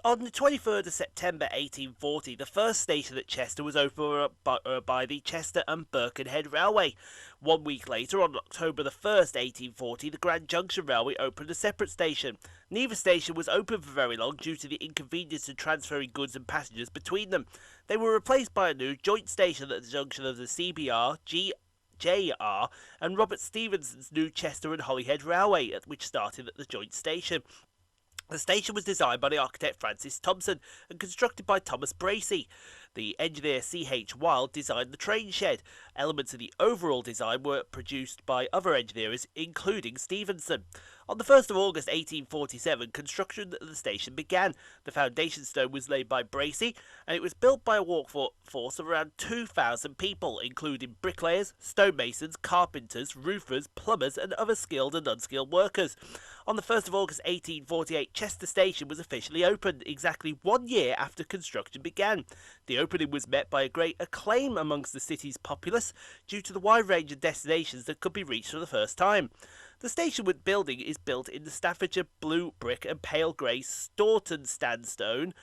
On the 23rd of September 1840, the first station at Chester was opened by the Chester and Birkenhead Railway. 1 week later, on October the 1st, 1840, the Grand Junction Railway opened a separate station. Neither station was open for very long due to the inconvenience of transferring goods and passengers between them. They were replaced by a new joint station at the junction of the CBR, JR, and Robert Stephenson's new Chester and Holyhead Railway, which started at the joint station. The station was designed by the architect Francis Thompson and constructed by Thomas Bracey. The engineer C.H. Wild designed the train shed. Elements of the overall design were produced by other engineers, including Stephenson. On the 1st of August 1847, construction of the station began. The foundation stone was laid by Bracey, and it was built by a workforce of around 2,000 people, including bricklayers, stonemasons, carpenters, roofers, plumbers, and other skilled and unskilled workers. On the 1st of August 1848, Chester Station was officially opened, exactly 1 year after construction began. The opening was met by a great acclaim amongst the city's populace due to the wide range of destinations that could be reached for the first time. The station building is built in the Staffordshire blue brick and pale grey Staunton sandstone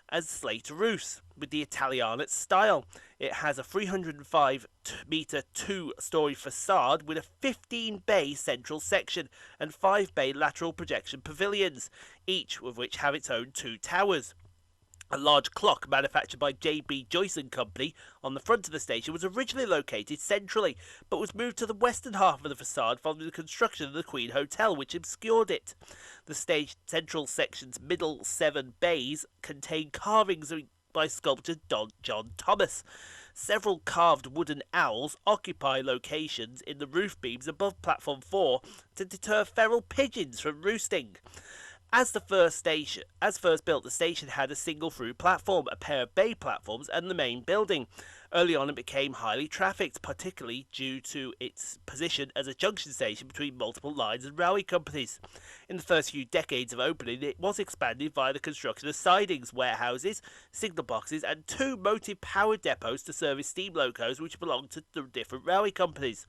as slate roofs, with the Italianate style. It has a 305-metre two-storey facade with a 15-bay central section and 5-bay lateral projection pavilions, each of which have its own 2 towers. A large clock manufactured by J.B. Joyce and Company on the front of the station was originally located centrally, but was moved to the western half of the facade following the construction of the Queen Hotel, which obscured it. The stage central section's middle 7 bays contain carvings by sculptor John Thomas. Several carved wooden owls occupy locations in the roof beams above platform 4 to deter feral pigeons from roosting. As first built, the station had a single through platform, a pair of bay platforms, and the main building. Early on, it became highly trafficked, particularly due to its position as a junction station between multiple lines and railway companies. In the first few decades of opening, it was expanded via the construction of sidings, warehouses, signal boxes, and 2 motive power depots to service steam locos which belonged to the different railway companies.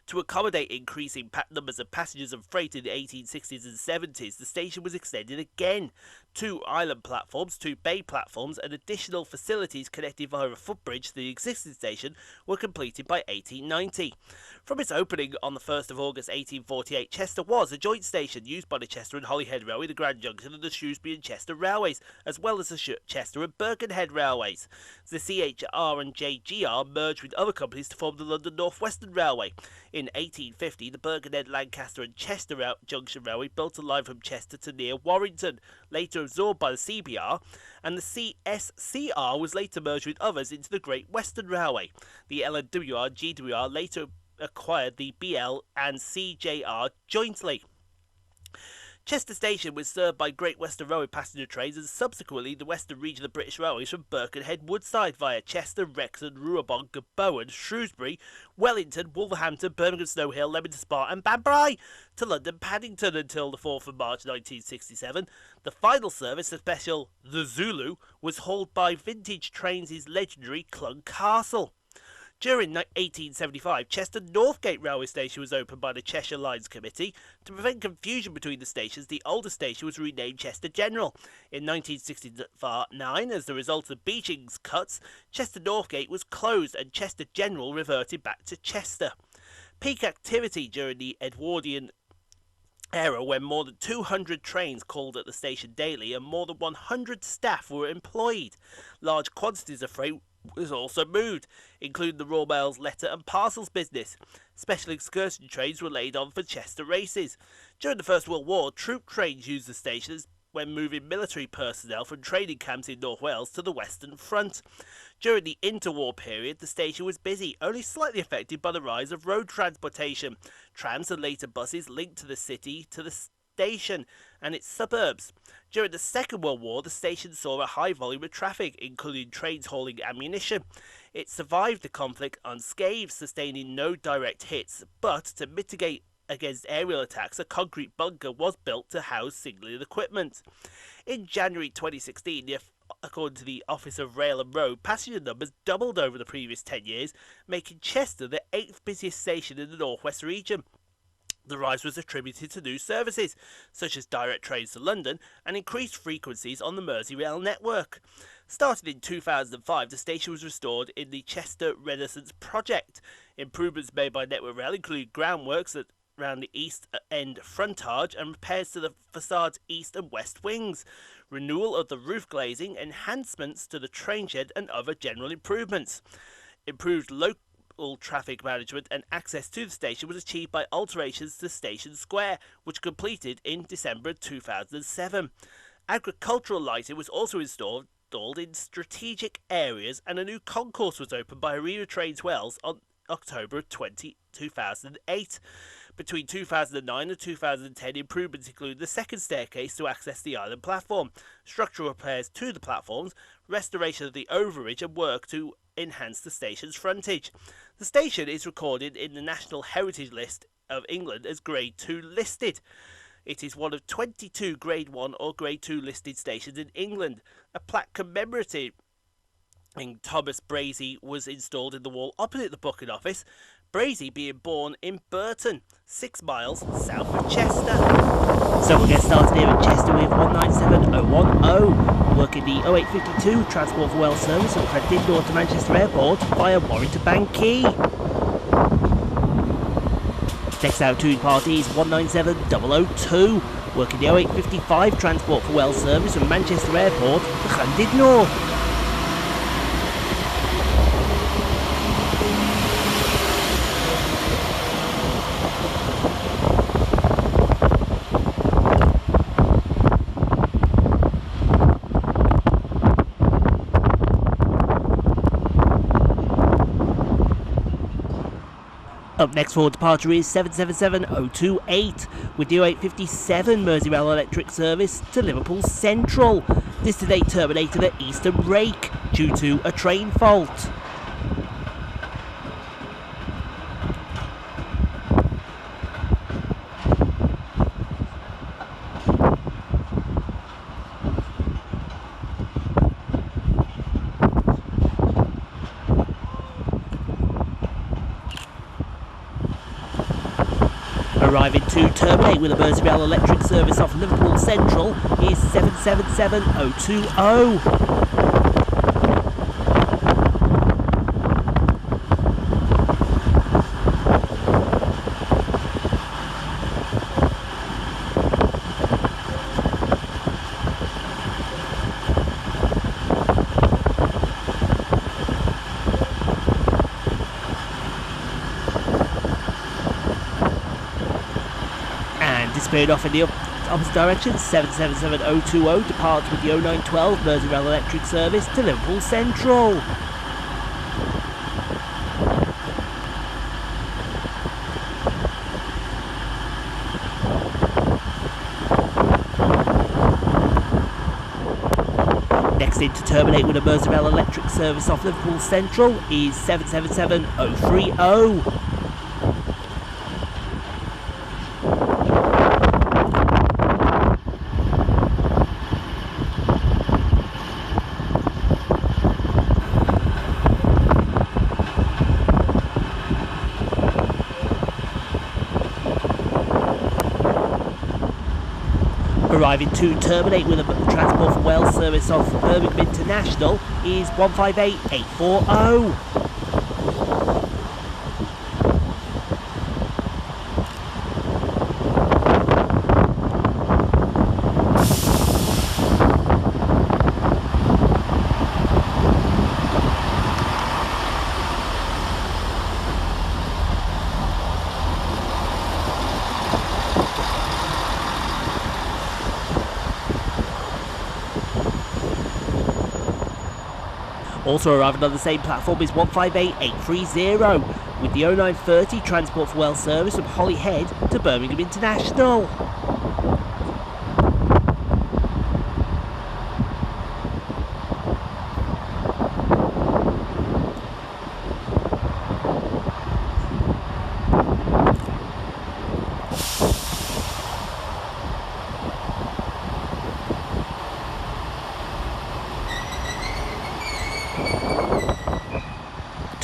To accommodate increasing numbers of passengers and freight in the 1860s and 70s, the station was extended again. 2 island platforms, 2 bay platforms, and additional facilities connected via a footbridge to the existing station were completed by 1890. From its opening on the 1st of August 1848, Chester was a joint station used by the Chester and Holyhead Railway, the Grand Junction, and the Shrewsbury and Chester Railways, as well as the Chester and Birkenhead Railways. The CHR and JGR merged with other companies to form the London North Western Railway. In 1850, the Birkenhead, Lancaster and Chester Junction Railway built a line from Chester to near Warrington, later absorbed by the CBR, and the CSCR was later merged with others into the Great Western Railway. The LNWR and GWR later acquired the BL and CJR jointly. Chester Station was served by Great Western Railway passenger trains and subsequently the Western region of British Railways from Birkenhead Woodside via Chester, Wrexham, Ruabon, Bowen, Shrewsbury, Wellington, Wolverhampton, Birmingham, Snow Hill, Leamington Spa and Banbury to London Paddington until the 4th of March 1967. The final service, the special The Zulu, was hauled by Vintage Trains' legendary Clun Castle. During 1875, Chester Northgate Railway Station was opened by the Cheshire Lines Committee. To prevent confusion between the stations, the older station was renamed Chester General. In 1969, as the result of Beeching's cuts, Chester Northgate was closed and Chester General reverted back to Chester. Peak activity during the Edwardian era, when more than 200 trains called at the station daily and more than 100 staff were employed. Large quantities of freight was also moved, including the Royal Mail's letter and parcels business. Special excursion trains were laid on for Chester races. During the First World War, troop trains used the stations when moving military personnel from training camps in North Wales to the Western Front. During the interwar period, the station was busy, only slightly affected by the rise of road transportation. Trams and later buses linked to the city to the station and its suburbs. During the Second World War, the station saw a high volume of traffic, including trains hauling ammunition. It survived the conflict unscathed, sustaining no direct hits, but to mitigate against aerial attacks, a concrete bunker was built to house signalling equipment. In January 2016, according to the Office of Rail and Road, passenger numbers doubled over the previous 10 years, making Chester the 8th busiest station in the North West region. The rise was attributed to new services, such as direct trains to London and increased frequencies on the Merseyrail network. Started in 2005, the station was restored in the Chester Renaissance Project. Improvements made by Network Rail include groundworks around the east end frontage and repairs to the facade's east and west wings, renewal of the roof glazing, enhancements to the train shed and other general improvements. Improved local traffic management and access to the station was achieved by alterations to Station Square, which completed in December 2007. Agricultural lighting was also installed in strategic areas, and a new concourse was opened by Arriva Trains Wells on October 2008. Between 2009 and 2010, improvements include the second staircase to access the island platform, structural repairs to the platforms, restoration of the overbridge, and work to enhance the station's frontage. The station is recorded in the National Heritage List of England as Grade 2 listed. It is one of 22 Grade 1 or Grade 2 listed stations in England. A plaque commemorating Thomas Brazy was installed in the wall opposite the booking office, Brazy being born in Burton, 6 miles south of Chester. So we'll get started here at Chester with 197010, working the 0852 Transport for Wales service from Credit North to Manchester Airport via Warrington Bank Quay. Next out to party is 197002, working the 0855 Transport for Wales service from Manchester Airport to Credit North. Up next for departure is 777028 with the 0857 Merseyrail electric service to Liverpool Central. This today terminated at Eastern Rake due to a train fault. Arriving to terminate with a Merseyrail electric service off Liverpool Central is 777020. Disappeared off in the opposite direction, 777020 departs with the 0912 Merseyrail electric service to Liverpool Central. Next in to terminate with a Merseyrail electric service off Liverpool Central is 777030. Arriving to terminate with a Transport for Wales service off Birmingham International is 158840. Also arriving on the same platform is 158830 with the 0930 Transport for Wales service from Holyhead to Birmingham International.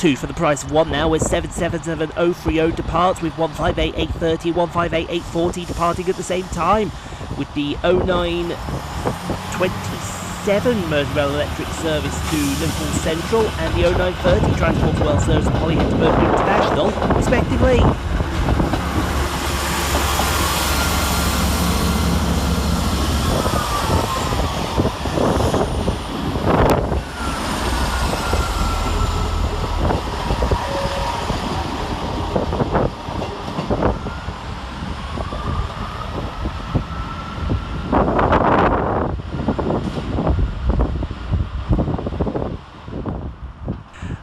Two for the price of one now, with 777030 departs, with 158830 and 158840 departing at the same time, with the 0927 Merseyrail electric service to Liverpool Central and the 0930 Transport for Well service to Holyhead to Birmingham International, respectively.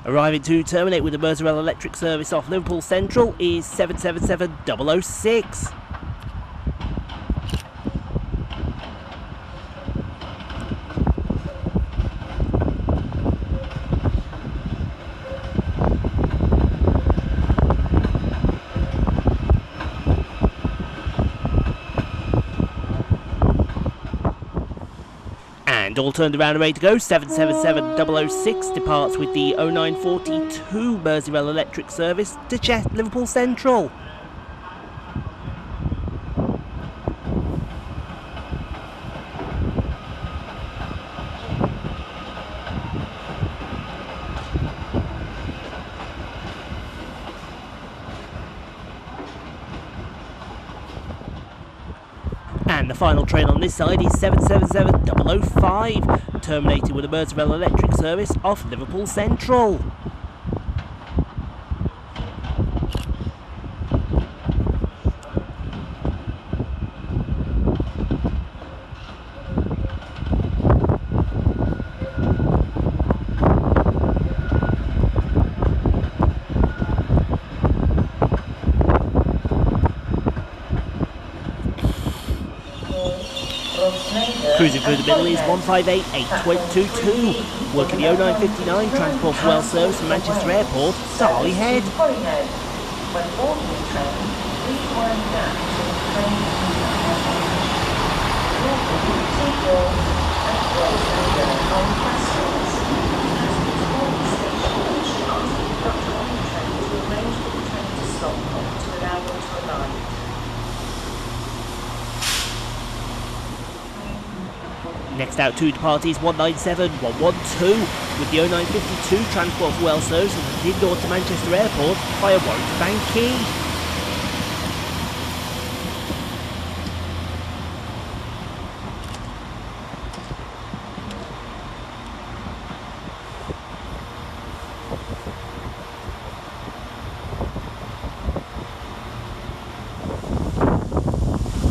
Arriving to terminate with the Merseyrail electric service off Liverpool Central is 777006. And all turned around and ready to go. 777006 departs with the 0942 Merseyrail electric service to Liverpool Central. And the final train on this side is 777005, terminating with a Merseyrail electric service off Liverpool Central. Cruising through the middle is 158822, working the 0959 Transport for Well service from Manchester Airport to Holyhead. When boarding the train, please wind down to the train seatbelts and close on passengers. Passengers boarding station instructed the conductor on the train to arrange for the train to stop to allow them to arrive. Next out two departees 197112 with the 0952 Transport for Well service from Dindor to Manchester Airport via Warrington Bank Quay.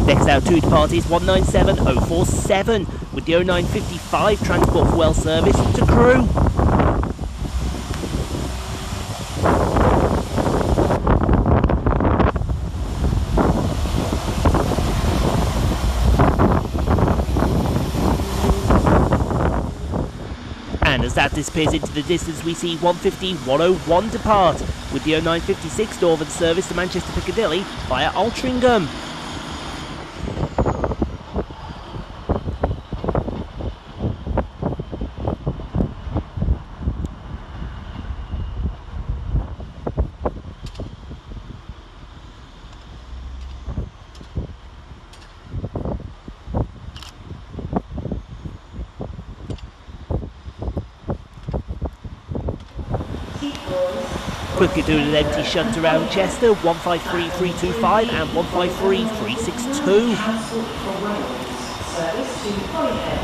Next out two departees 197047 with the 0955 Transport for Well service to Crewe. And as that disappears into the distance, we see 150-101 depart with the 0956 Northern service to Manchester Piccadilly via Altrincham. Quickly doing an empty shunt around Chester, 153325 and 153362. Service to Holyhead.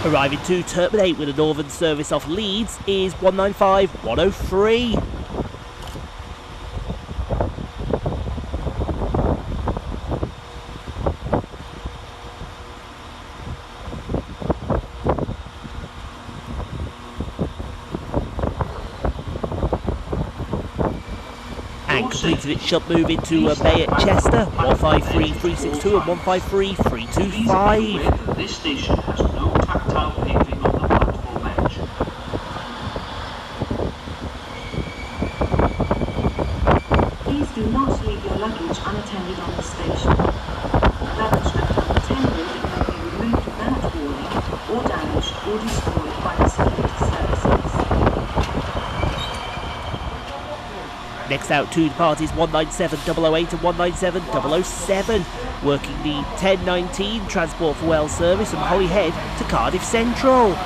Arriving to terminate with a northern service off Leeds is 195103. And completed its shunt move into a bay at Chester, 153362 and 153325. This station has no tactile paving on the platform edge. Do not leave your luggage unattended on the station. Luggage left unattended may be removed without warning or damaged or destroyed by the security services. Next out, two departures 197-008 and 197-007, working the 1019 Transport for Wales service from Holyhead to Cardiff Central.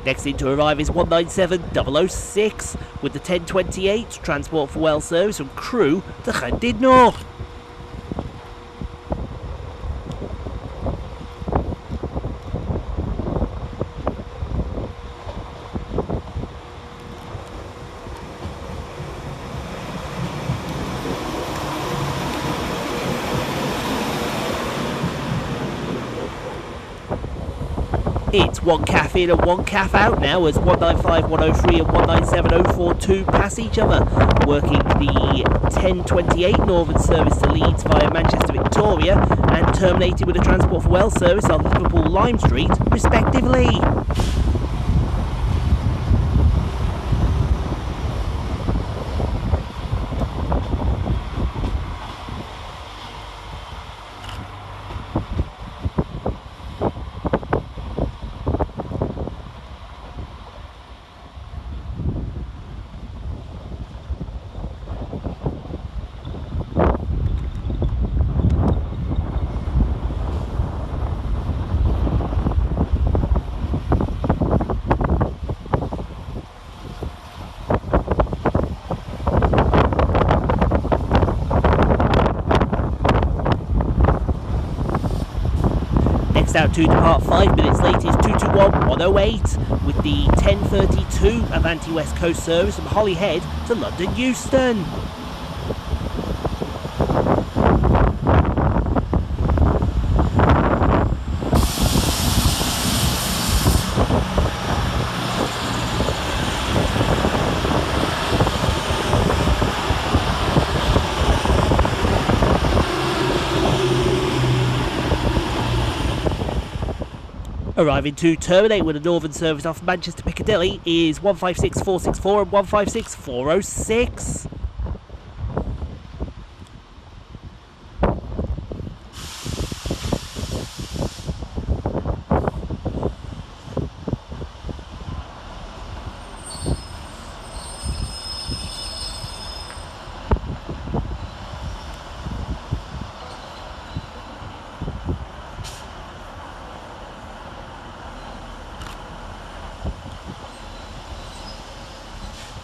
Next in to arrive is 197-006 with the 1028 Transport for Wales service from Crewe to Llandudno. It's one calf in and one calf out now as 195-103 and 197-042 pass each other, working the 1028 Northern service to Leeds via Manchester Victoria and terminating with a Transport for Wales service on Liverpool Lime Street respectively. Next out to depart 5 minutes late is 221-108 with the 1032 Avanti West Coast service from Holyhead to London Euston. Arriving to terminate with a northern service off Manchester Piccadilly is 156-464 and 156-406.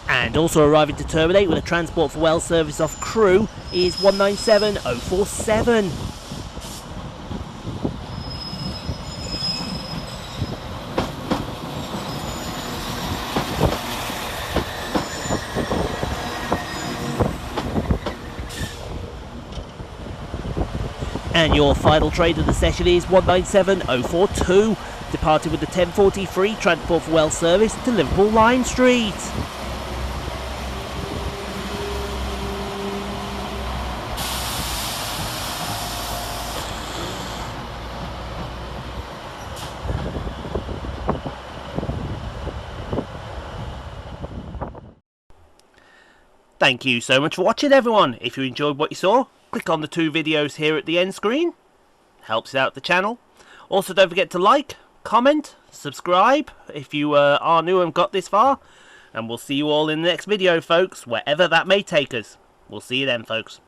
And also arriving to terminate with a Transport for Wales service off Crewe is 197-047. And your final train of the session is 197-042, departing with the 1043 Transport for Wales service to Liverpool Lime Street. Thank you so much for watching, everyone. If you enjoyed what you saw, click on the two videos here at the end screen. Helps out the channel. Also, don't forget to like, comment, subscribe if you are new and got this far. And we'll see you all in the next video, folks, wherever that may take us. We'll see you then, folks.